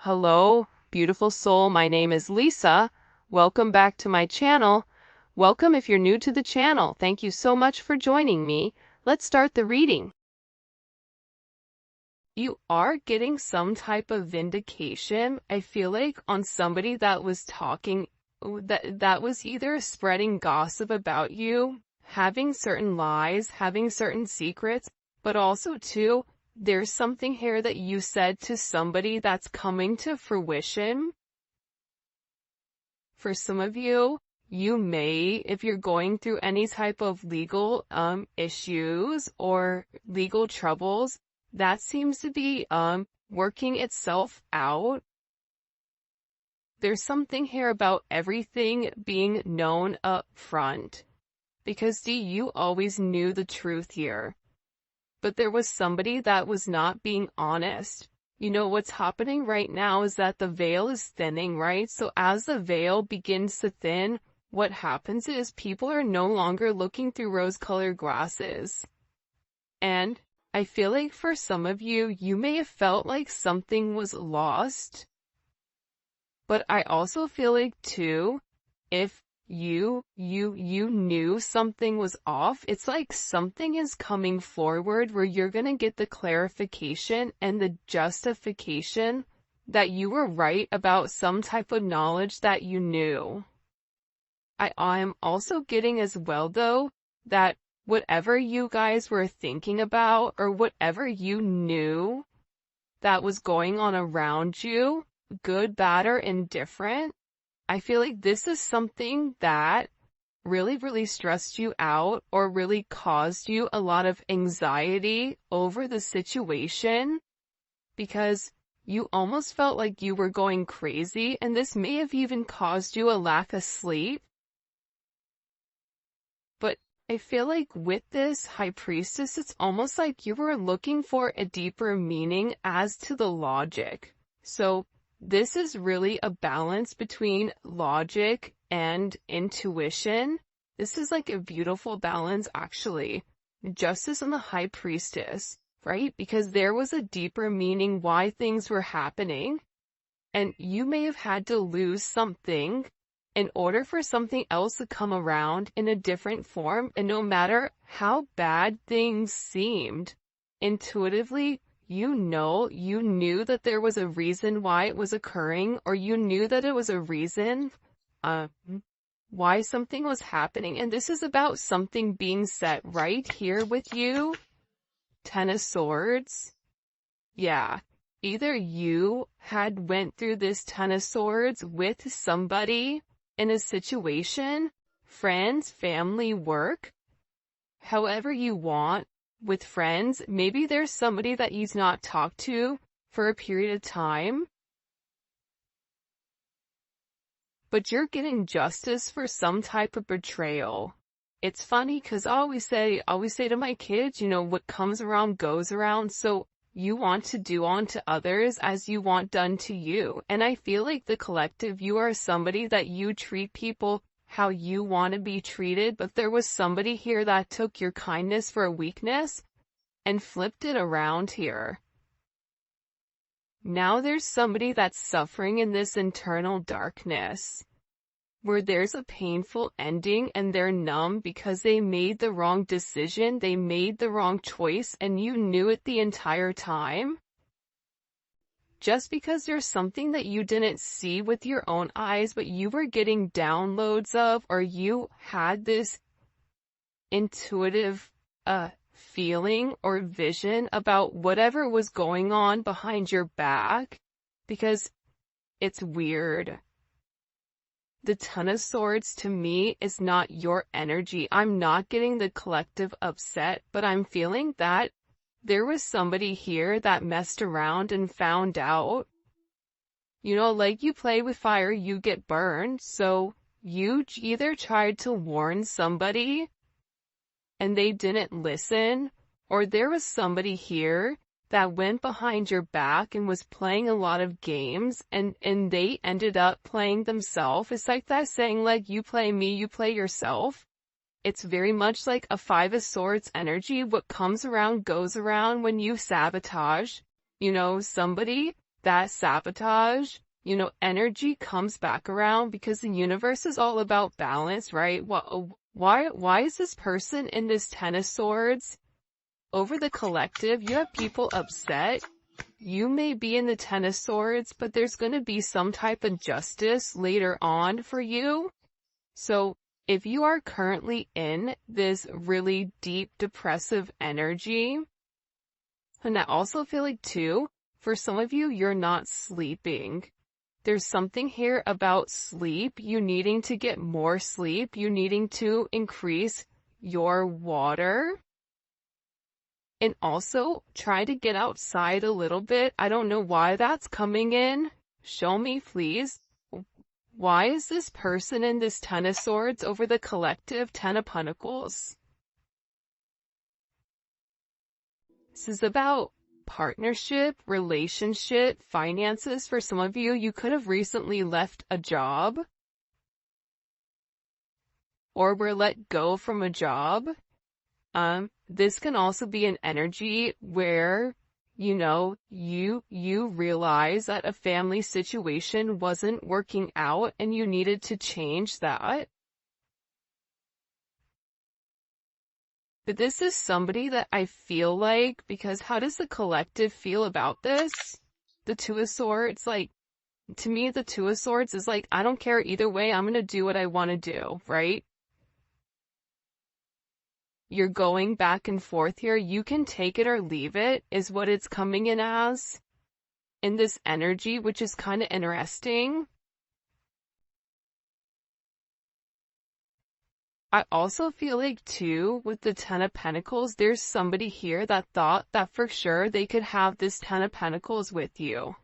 Hello, beautiful soul. My name is Lisa. Welcome back to my channel. Welcome if you're new to the channel. Thank you so much for joining me. Let's start the reading. You are getting some type of vindication, I feel like, on somebody that was talking, that was either spreading gossip about you, having certain lies, having certain secrets, but also too, there's something here that you said to somebody that's coming to fruition. For some of you, you may, if you're going through any type of legal issues or legal troubles, that seems to be working itself out. There's something here about everything being known up front. Because you always knew the truth here. But there was somebody that was not being honest. You know, what's happening right now is that the veil is thinning, right? So as the veil begins to thin, what happens is people are no longer looking through rose-colored glasses. And I feel like for some of you, you may have felt like something was lost. But I also feel like too, if you knew something was off, it's like something is coming forward where you're gonna get the clarification and the justification that you were right about some type of knowledge that you knew. I'm also getting as well though, that whatever you guys were thinking about or whatever you knew that was going on around you, good, bad, or indifferent, I feel like this is something that really stressed you out or really caused you a lot of anxiety over the situation because you almost felt like you were going crazy, and this may have even caused you a lack of sleep. But I feel like with this High Priestess, it's almost like you were looking for a deeper meaning as to the logic. So this is really a balance between logic and intuition. This is like a beautiful balance, actually. Justice and the High Priestess, right? Because there was a deeper meaning why things were happening. And you may have had to lose something in order for something else to come around in a different form. And no matter how bad things seemed, intuitively, you knew that there was a reason why it was occurring, or you knew that it was a reason why something was happening. And this is about something being set right here with you. Ten of Swords. Yeah. Either you had went through this Ten of Swords with somebody in a situation, friends, family, work, however you want. With friends, maybe there's somebody that you've not talked to for a period of time, but you're getting justice for some type of betrayal. It's funny because I always say to my kids, you know, what comes around goes around. So you want to do unto others as you want done to you. And I feel like the collective, you are somebody that you treat people how you want to be treated, but there was somebody here that took your kindness for a weakness and flipped it around here. Now there's somebody that's suffering in this internal darkness, where there's a painful ending and they're numb because they made the wrong decision, they made the wrong choice, and you knew it the entire time. Just because there's something that you didn't see with your own eyes, but you were getting downloads of, or you had this intuitive feeling or vision about whatever was going on behind your back, because it's weird. The Ten of Swords to me is not your energy. I'm not getting the collective upset, but I'm feeling that there was somebody here that messed around and found out. You know, like you play with fire, you get burned. So you either tried to warn somebody and they didn't listen, or there was somebody here that went behind your back and was playing a lot of games, and they ended up playing themselves. It's like that saying, like, you play me, you play yourself. It's very much like a Five of Swords energy. What comes around goes around when you sabotage, you know, somebody. that sabotage, energy comes back around because the universe is all about balance, right? Why is this person in this Ten of Swords? Over the collective, you have people upset. You may be in the Ten of Swords, but there's going to be some type of justice later on for you. So if you are currently in this really deep depressive energy, and I also feel like too, for some of you, you're not sleeping. There's something here about sleep, you needing to get more sleep, you needing to increase your water. And also, try to get outside a little bit. I don't know why that's coming in. Show me, please. Why is this person in this Ten of Swords over the collective Ten of Pentacles? This is about partnership, relationship, finances. For some of you, you could have recently left a job or were let go from a job. This can also be an energy where, you realize that a family situation wasn't working out and you needed to change that. But this is somebody that I feel like, because how does the collective feel about this? The Two of Swords, to me, the Two of Swords is I don't care either way, I'm gonna do what I want to do, right? You're going back and forth here. You can take it or leave it, is what it's coming in as. In this energy, which is kind of interesting. I also feel like too, with the Ten of Pentacles, there's somebody here that thought that for sure they could have this Ten of Pentacles with you.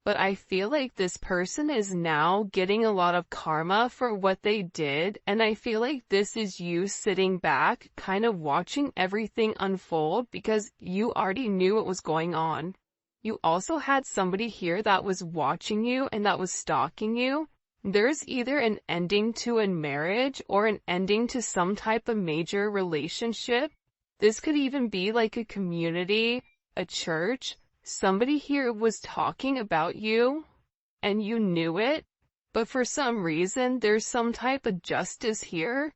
But I feel like this person is now getting a lot of karma for what they did, and I feel like this is you sitting back, kind of watching everything unfold because you already knew what was going on. You also had somebody here that was watching you and that was stalking you. There's either an ending to a marriage or an ending to some type of major relationship. This could even be like a community, a church. Somebody here was talking about you, and you knew it, but for some reason, there's some type of justice here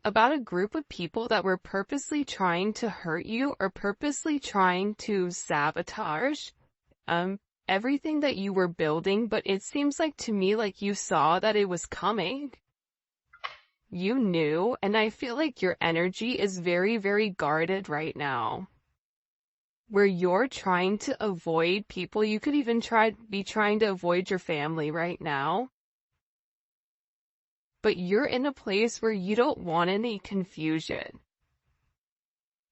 about a group of people that were purposely trying to hurt you or purposely trying to sabotage everything that you were building, but it seems like to me like you saw that it was coming. You knew, and I feel like your energy is very, very guarded right now. Where you're trying to avoid people, you could even be trying to avoid your family right now. But you're in a place where you don't want any confusion.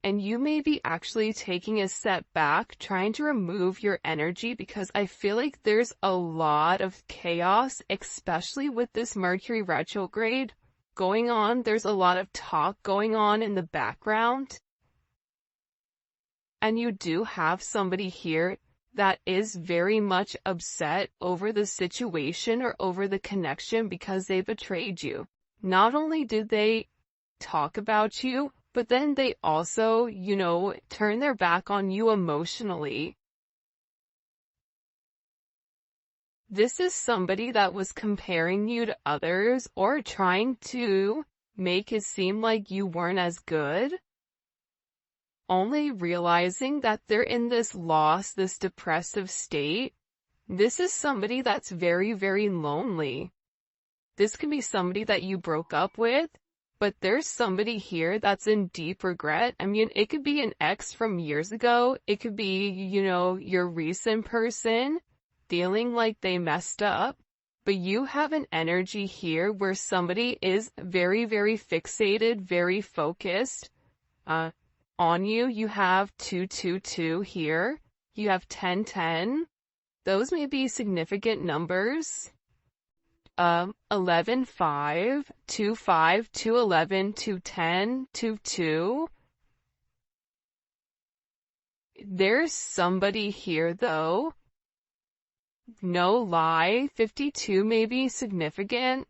And you may be actually taking a step back, trying to remove your energy because I feel like there's a lot of chaos, especially with this Mercury retrograde going on. There's a lot of talk going on in the background. And you do have somebody here that is very much upset over the situation or over the connection because they betrayed you. Not only did they talk about you, but then they also, turn their back on you emotionally. This is somebody that was comparing you to others or trying to make it seem like you weren't as good. Only realizing that they're in this loss, this depressive state. This is somebody that's very, very lonely. This can be somebody that you broke up with, but there's somebody here that's in deep regret. I mean, it could be an ex from years ago. It could be, your recent person feeling like they messed up. But you have an energy here where somebody is very, very fixated, very focused, on you. You have 222 here. You have 1010. Those may be significant numbers. 11, 5, 2, 5, 2, 11, 2, 10, 2, 2. There's somebody here though. No lie. 52 may be significant.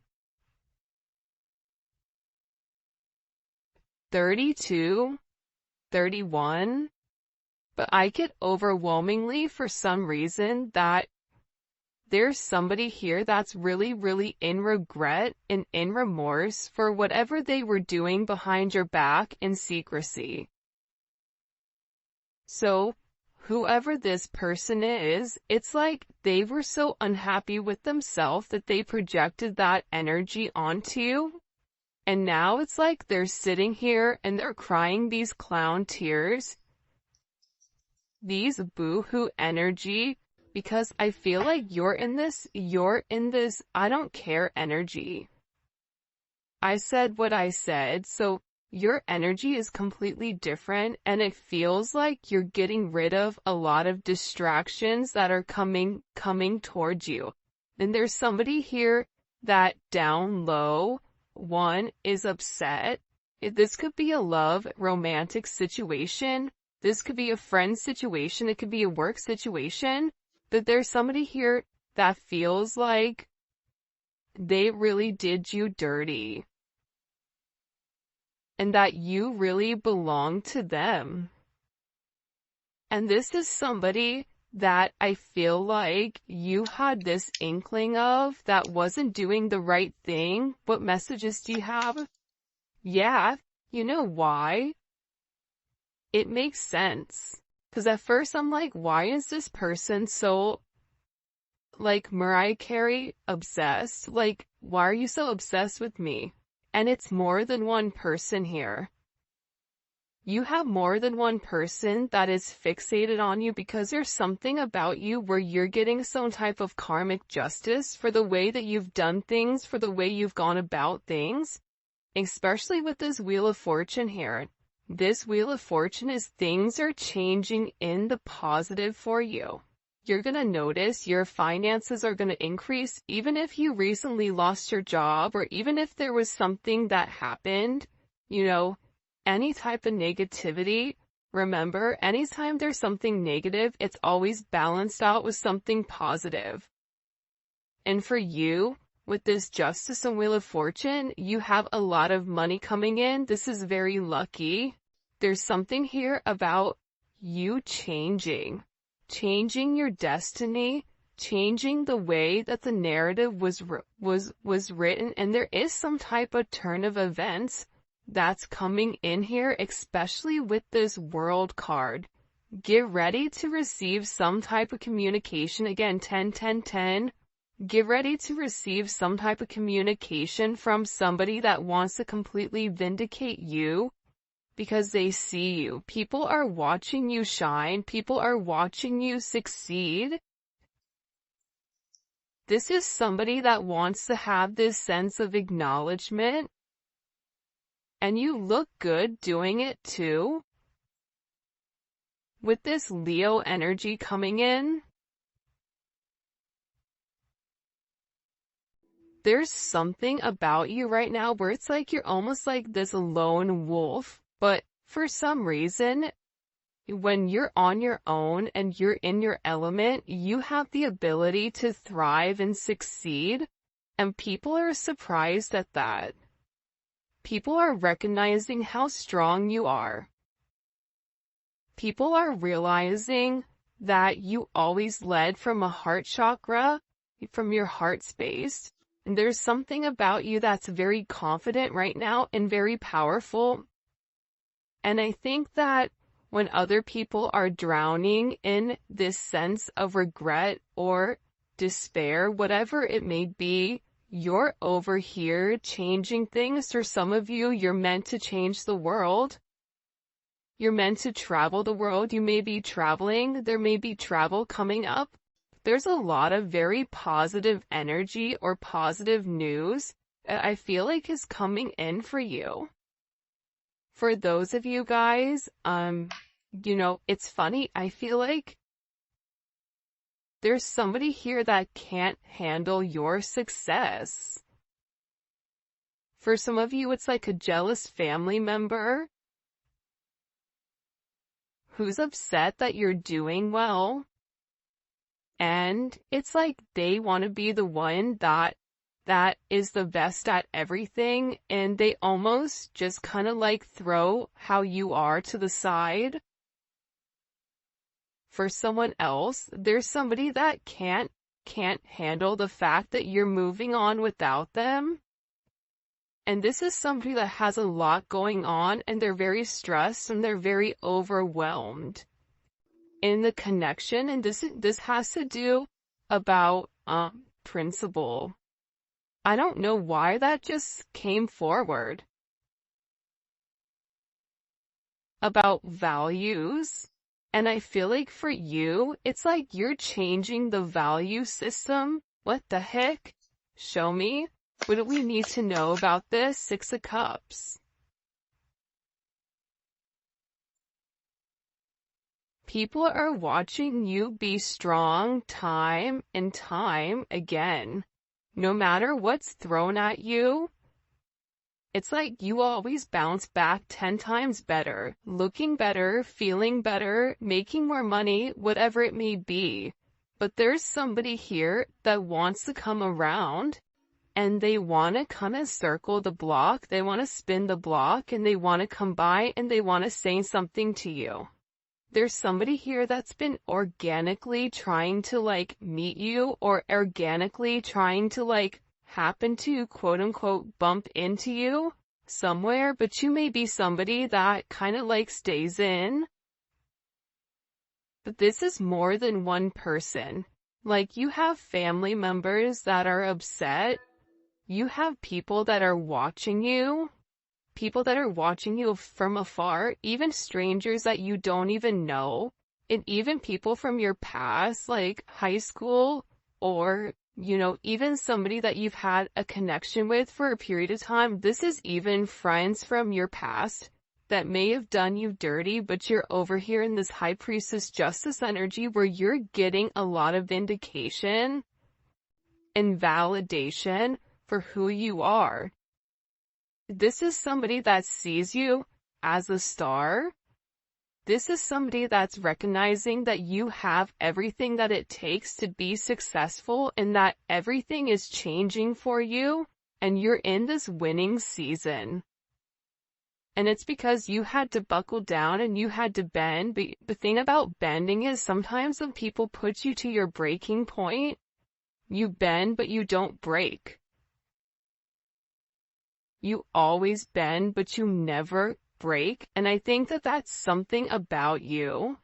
32. 31, But I get overwhelmingly for some reason that there's somebody here that's really, really in regret and in remorse for whatever they were doing behind your back in secrecy. So, whoever this person is, it's like they were so unhappy with themselves that they projected that energy onto you. And now it's like they're sitting here and they're crying these clown tears, these boo-hoo energy, because I feel like you're in this I don't care energy. I said what I said, so your energy is completely different, and it feels like you're getting rid of a lot of distractions that are coming towards you. And there's somebody here that down low, one, is upset. This could be a love, romantic situation. This could be a friend situation. It could be a work situation. But there's somebody here that feels like they really did you dirty, and that you really belong to them. And this is somebody that I feel like you had this inkling of that wasn't doing the right thing. What messages do you have? Yeah, you know why? It makes sense. Because at first I'm like, why is this person so, like, Mariah Carey obsessed? Like, why are you so obsessed with me? And it's more than one person here. You have more than one person that is fixated on you because there's something about you where you're getting some type of karmic justice for the way that you've done things, for the way you've gone about things, especially with this Wheel of Fortune here. This Wheel of Fortune is things are changing in the positive for you. You're going to notice your finances are going to increase even if you recently lost your job, or even if there was something that happened, any type of negativity. Remember, anytime there's something negative, it's always balanced out with something positive. And for you, with this Justice and Wheel of Fortune, you have a lot of money coming in. This is very lucky. There's something here about you changing your destiny, changing the way that the narrative was written, and there is some type of turn of events that's coming in here, especially with this World card. Get ready to receive some type of communication. Again, 10, 10, 10. Get ready to receive some type of communication from somebody that wants to completely vindicate you because they see you. People are watching you shine. People are watching you succeed. This is somebody that wants to have this sense of acknowledgement. And you look good doing it too. With this Leo energy coming in, there's something about you right now where it's like you're almost like this lone wolf, but for some reason, when you're on your own and you're in your element, you have the ability to thrive and succeed, and people are surprised at that. People are recognizing how strong you are. People are realizing that you always led from a heart chakra, from your heart space. And there's something about you that's very confident right now and very powerful. And I think that when other people are drowning in this sense of regret or despair, whatever it may be, you're over here changing things. For some of you, you're meant to change the world. You're meant to travel the world. You may be traveling. There may be travel coming up. There's a lot of very positive energy or positive news that I feel like is coming in for you. For those of you guys, it's funny. I feel like there's somebody here that can't handle your success. For some of you, it's like a jealous family member who's upset that you're doing well. And it's like they want to be the one that is the best at everything, and they almost just kind of like throw how you are to the side. for someone else. There's somebody that can't handle the fact that you're moving on without them. And this is somebody that has a lot going on, and they're very stressed and they're very overwhelmed in the connection. And this has to do about principle. I don't know why that just came forward. About values. And I feel like for you, it's like you're changing the value system. What the heck? Show me. What do we need to know about this? Six of Cups. People are watching you be strong time and time again. No matter what's thrown at you, it's like you always bounce back 10 times better, looking better, feeling better, making more money, whatever it may be. But there's somebody here that wants to come around, and they want to kind of circle the block, they want to spin the block, and they want to come by and they want to say something to you. There's somebody here that's been organically trying to like meet you, or organically trying to like happen to quote unquote bump into you somewhere, but you may be somebody that kind of like stays in. But this is more than one person. Like, you have family members that are upset. You have people that are watching you. People that are watching you from afar, even strangers that you don't even know, and even people from your past, like high school, or, you know, even somebody that you've had a connection with for a period of time. This is even friends from your past that may have done you dirty, but you're over here in this High Priestess Justice energy where you're getting a lot of vindication and validation for who you are. This is somebody that sees you as a star. This is somebody that's recognizing that you have everything that it takes to be successful, and that everything is changing for you, and you're in this winning season. And it's because you had to buckle down and you had to bend. But the thing about bending is sometimes when people put you to your breaking point, you bend but you don't break. You always bend, but you never break. And I think that that's something about you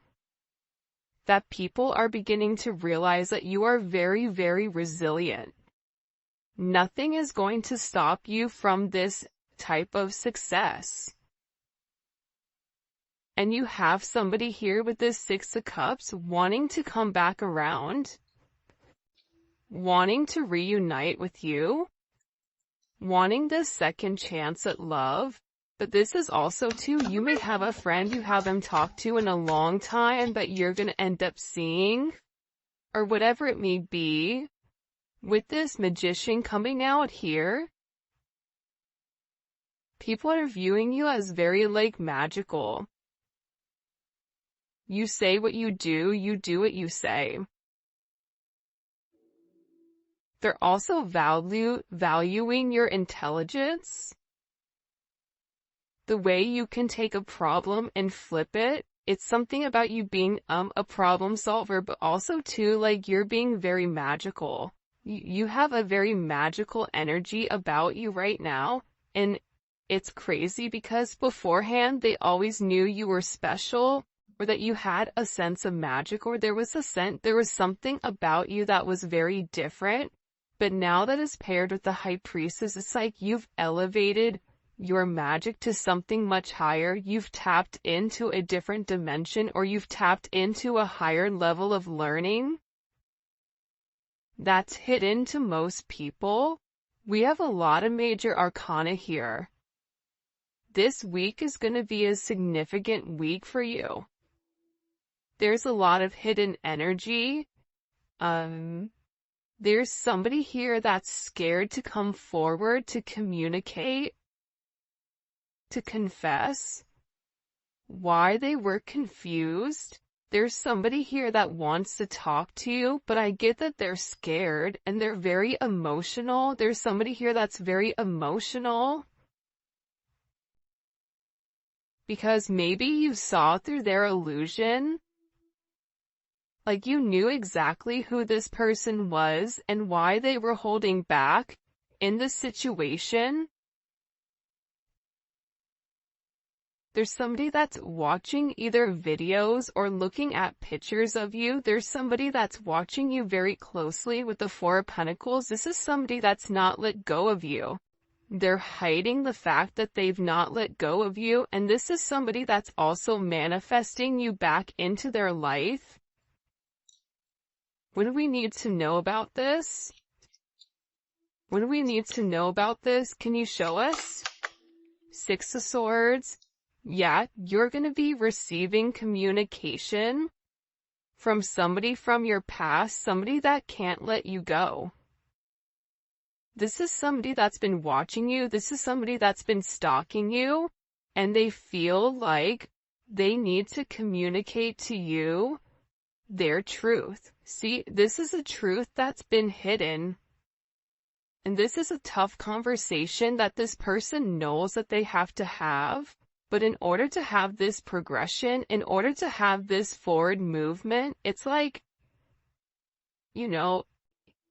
that people are beginning to realize, that you are very, very resilient. Nothing is going to stop you from this type of success. And you have somebody here with this Six of Cups wanting to come back around, wanting to reunite with you, wanting this second chance at love. But this is also too, you may have a friend you haven't talked to in a long time that you're going to end up seeing, or whatever it may be. With this Magician coming out here, people are viewing you as very like magical. You say what you do what you say. They're also valuing your intelligence. The way you can take a problem and flip it. It's something about you being a problem solver, but also too, like, you're being very magical. You have a very magical energy about you right now, and it's crazy because beforehand they always knew you were special, or that you had a sense of magic, or there was something about you that was very different. But now that is paired with the High Priestess, it's like you've elevated your magic to something much higher. You've tapped into a different dimension, or you've tapped into a higher level of learning that's hidden to most people. We have a lot of major arcana here. This week is going to be a significant week for you. There's a lot of hidden energy. There's somebody here that's scared to come forward, to communicate, to confess why they were confused. There's somebody here that wants to talk to you, but I get that they're scared and they're very emotional. There's somebody here that's very emotional because maybe you saw through their illusion. Like you knew exactly who this person was and why they were holding back in the situation. There's somebody that's watching either videos or looking at pictures of you. There's somebody that's watching you very closely with the Four of Pentacles. This is somebody that's not let go of you. They're hiding the fact that they've not let go of you. And this is somebody that's also manifesting you back into their life. What do we need to know about this? What do we need to know about this? Can you show us? Six of Swords. Yeah, you're going to be receiving communication from somebody from your past, somebody that can't let you go. This is somebody that's been watching you. This is somebody that's been stalking you, and they feel like they need to communicate to you their truth. See, this is a truth that's been hidden. And this is a tough conversation that this person knows that they have to have. But in order to have this progression, in order to have this forward movement, it's like, you know,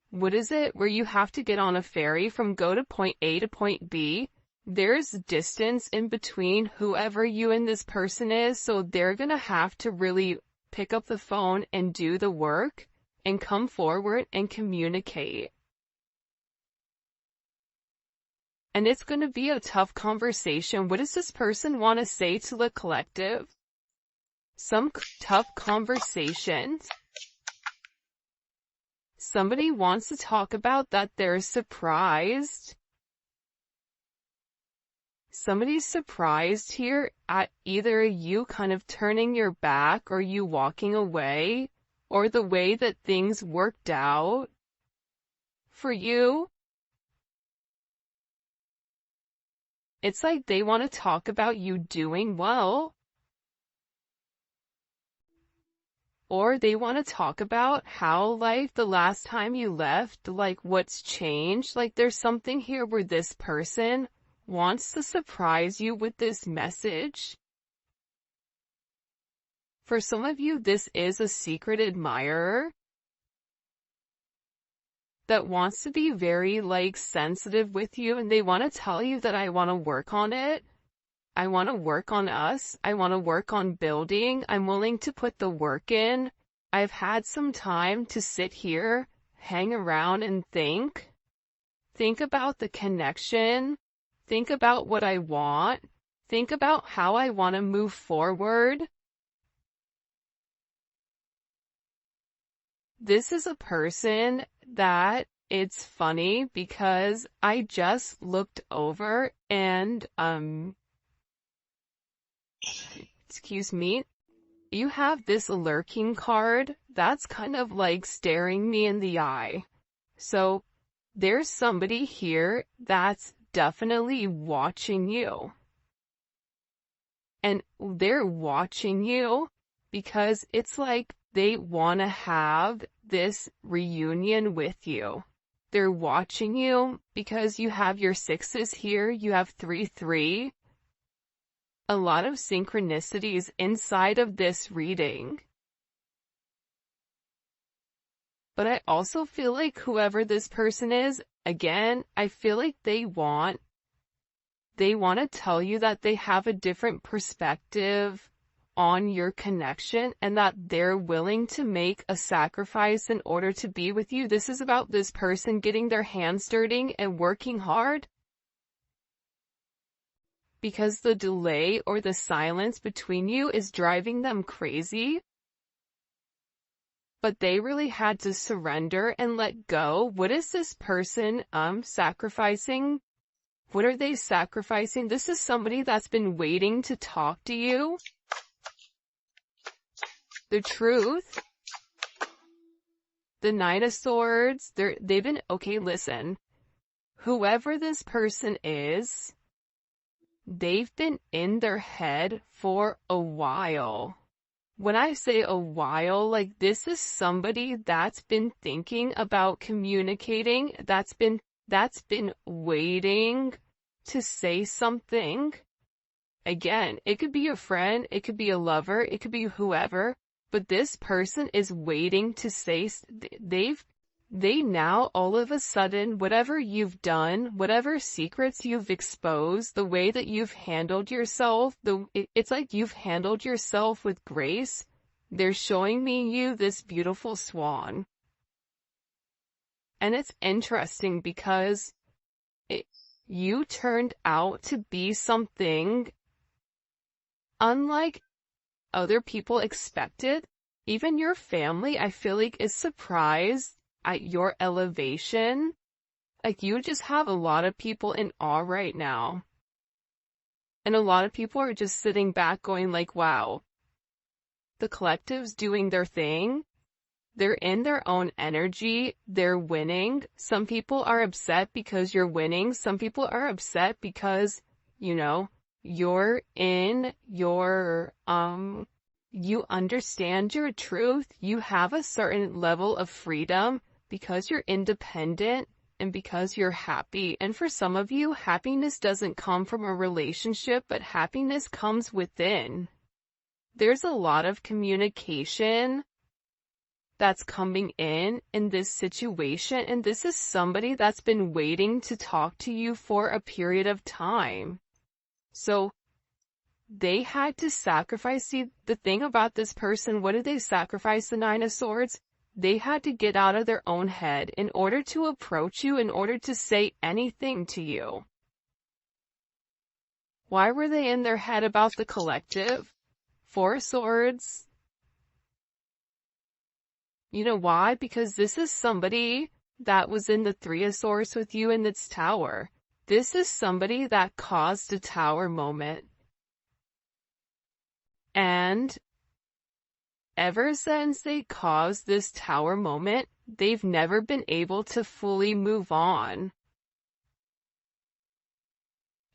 what is it? Where you have to get on a ferry from go to point A to point B. There's distance in between whoever you and this person is, so they're gonna have to really pick up the phone and do the work and come forward and communicate. And it's going to be a tough conversation. What does this person want to say to the collective? Some tough conversations. Somebody wants to talk about that they're surprised. Somebody's surprised here at either you kind of turning your back or you walking away or the way that things worked out for you. It's like they want to talk about you doing well. Or they want to talk about how, like, the last time you left, like, what's changed. Like, there's something here where this person wants to surprise you with this message. For some of you, this is a secret admirer that wants to be very, like, sensitive with you, and they want to tell you that I want to work on it. I want to work on us. I want to work on building. I'm willing to put the work in. I've had some time to sit here, hang around and think. Think about the connection. Think about what I want. Think about how I want to move forward. This is a person that it's funny because I just looked over and, excuse me, you have this lurking card that's kind of like staring me in the eye. So there's somebody here that's definitely watching you. And they're watching you because it's like they want to have this reunion with you. They're watching you because you have your sixes here, you have 3-3. A lot of synchronicities inside of this reading. But I also feel like whoever this person is, again, I feel like they want to tell you that they have a different perspective on your connection and that they're willing to make a sacrifice in order to be with you. This is about this person getting their hands dirty and working hard. Because the delay or the silence between you is driving them crazy. But they really had to surrender and let go. What is this person sacrificing? What are they sacrificing? This is somebody that's been waiting to talk to you. The truth. The Knight of Swords. They've been, okay, listen. Whoever this person is, they've been in their head for a while. When I say a while, like this is somebody that's been thinking about communicating, that's been waiting to say something. Again, it could be a friend, it could be a lover, it could be whoever, but this person is waiting to say, they now all of a sudden, whatever you've done, whatever secrets you've exposed, the way that you've handled yourself, it's like you've handled yourself with grace. They're showing me you this beautiful swan. And it's interesting because you turned out to be something unlike other people expected. Even your family, I feel like, is surprised at your elevation. Like, you just have a lot of people in awe right now. And a lot of people are just sitting back going like, wow, the collective's doing their thing. They're in their own energy. They're winning. Some people are upset because you're winning. Some people are upset because, you're in your, you understand your truth. You have a certain level of freedom because you're independent and because you're happy. And for some of you, happiness doesn't come from a relationship, but happiness comes within. There's a lot of communication that's coming in this situation, and this is somebody that's been waiting to talk to you for a period of time. So they had to sacrifice. See, the thing about this person, what did they sacrifice? The Nine of Swords? They had to get out of their own head in order to approach you, in order to say anything to you. Why were they in their head about the collective? Four of Swords. You know why? Because this is somebody that was in the Three of Swords with you in this tower. This is somebody that caused a tower moment. And ever since they caused this tower moment, they've never been able to fully move on.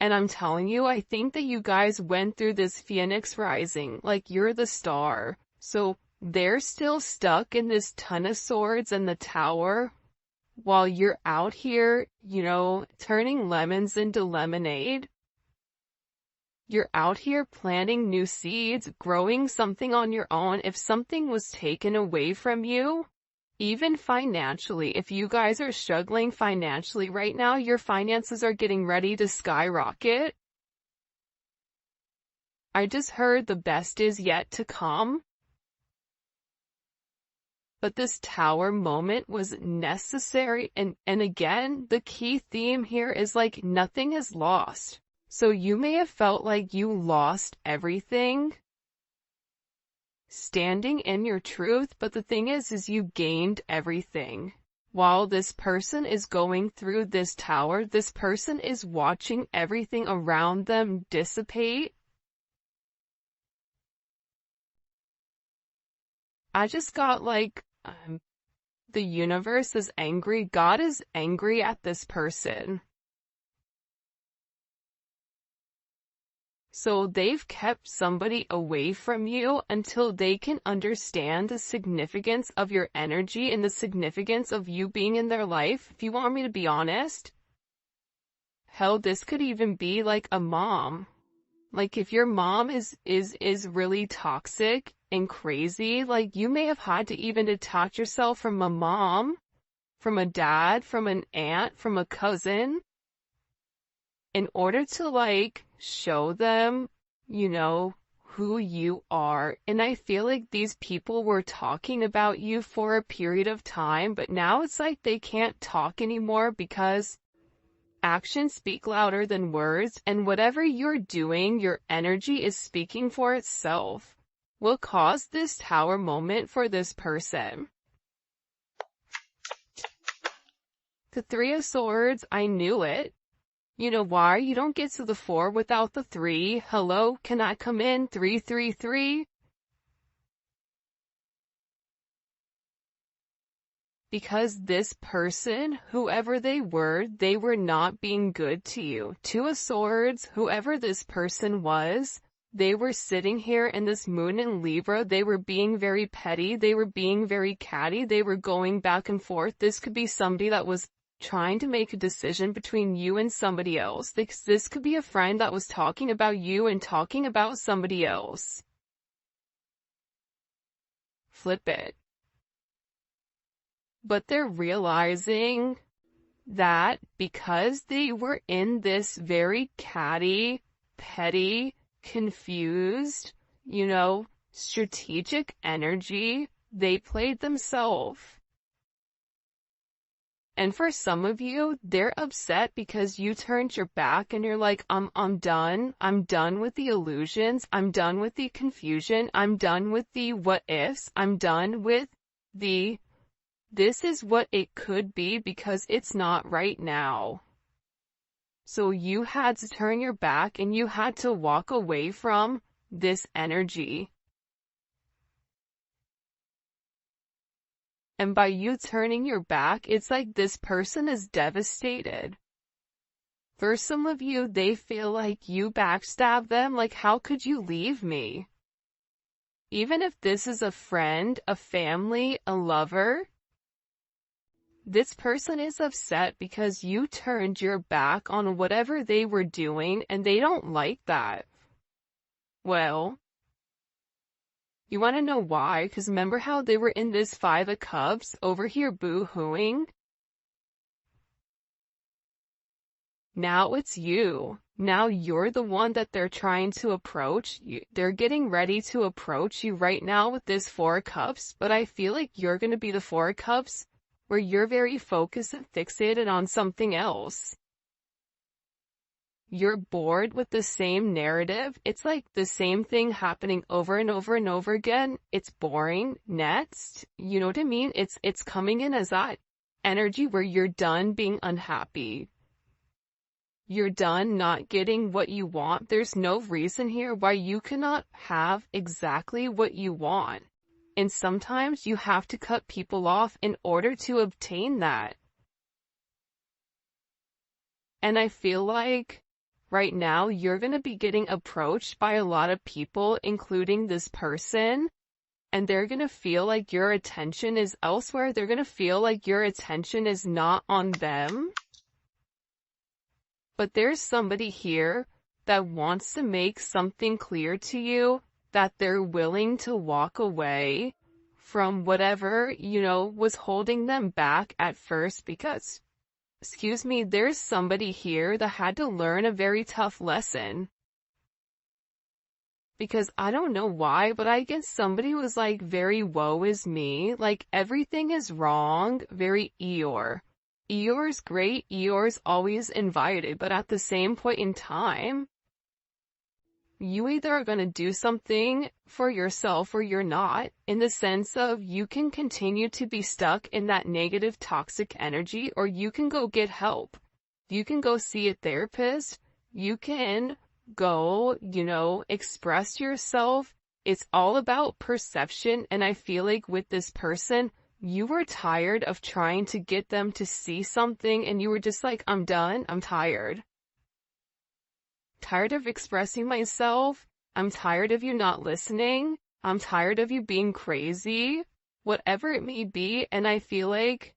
And I'm telling you, I think that you guys went through this Phoenix rising, like you're the star. So they're still stuck in this Ton of Swords and the tower, while you're out here, turning lemons into lemonade. You're out here planting new seeds, growing something on your own. If something was taken away from you, even financially, if you guys are struggling financially right now, your finances are getting ready to skyrocket. I just heard the best is yet to come. But this tower moment was necessary, and again, the key theme here is like nothing is lost. So you may have felt like you lost everything standing in your truth, but the thing is you gained everything. While this person is going through this tower, this person is watching everything around them dissipate. I just got like, the universe is angry. God is angry at this person. So they've kept somebody away from you until they can understand the significance of your energy and the significance of you being in their life. If you want me to be honest, hell, this could even be like a mom. Like if your mom is really toxic and crazy, like you may have had to even detach yourself from a mom, from a dad, from an aunt, from a cousin, in order to like show them, who you are. And I feel like these people were talking about you for a period of time, but now it's like they can't talk anymore because actions speak louder than words, and whatever you're doing, your energy is speaking for itself. Will cause this tower moment for this person. The Three of Swords, I knew it. You know why? You don't get to the 4 without the 3. Hello, can I come in? 333. Because this person, whoever they were not being good to you. Two of Swords, whoever this person was, they were sitting here in this moon in Libra. They were being very petty. They were being very catty. They were going back and forth. This could be somebody that was trying to make a decision between you and somebody else. This could be a friend that was talking about you and talking about somebody else. flip it. But they're realizing that because they were in this very catty, petty, confused, strategic energy, they played themselves. And for some of you, they're upset because you turned your back and you're like, I'm done. I'm done with the illusions. I'm done with the confusion. I'm done with the what ifs. I'm done with the this is what it could be because it's not right now. So you had to turn your back and you had to walk away from this energy. And by you turning your back, it's like this person is devastated. For some of you, they feel like you backstabbed them, like how could you leave me? Even if this is a friend, a family, a lover, this person is upset because you turned your back on whatever they were doing and they don't like that. Well, you want to know why? Because remember how they were in this Five of Cups over here boo-hooing? Now it's you. Now you're the one that they're trying to approach. They're getting ready to approach you right now with this Four of Cups, but I feel like you're going to be the Four of Cups where you're very focused and fixated on something else. You're bored with the same narrative. It's like the same thing happening over and over and over again. It's boring. Next, you know what I mean? It's coming in as that energy where you're done being unhappy. You're done not getting what you want. There's no reason here why you cannot have exactly what you want. And sometimes you have to cut people off in order to obtain that. And I feel like right now you're going to be getting approached by a lot of people, including this person, and they're going to feel like your attention is elsewhere. They're going to feel like your attention is not on them. But there's somebody here that wants to make something clear to you, that they're willing to walk away from whatever, was holding them back at first because, there's somebody here that had to learn a very tough lesson. Because I don't know why, but I guess somebody was like very woe is me, like everything is wrong, very Eeyore. Eeyore's great, Eeyore's always invited, but at the same point in time, you either are going to do something for yourself or you're not, in the sense of you can continue to be stuck in that negative toxic energy, or you can go get help. You can go see a therapist. You can go, express yourself. It's all about perception. And I feel like with this person, you were tired of trying to get them to see something and you were just like, I'm done. I'm tired. Tired of expressing myself. I'm tired of you not listening. I'm tired of you being crazy. Whatever it may be. And I feel like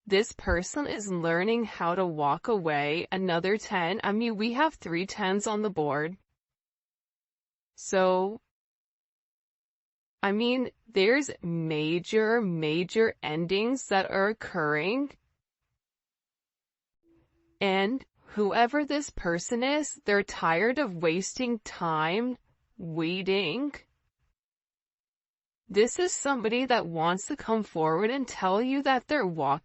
this person is learning how to walk away. Another 10. I mean, we have 3 10s on the board. So, I mean, there's major endings that are occurring. And whoever this person is, they're tired of wasting time waiting. This is somebody that wants to come forward and tell you that they're walking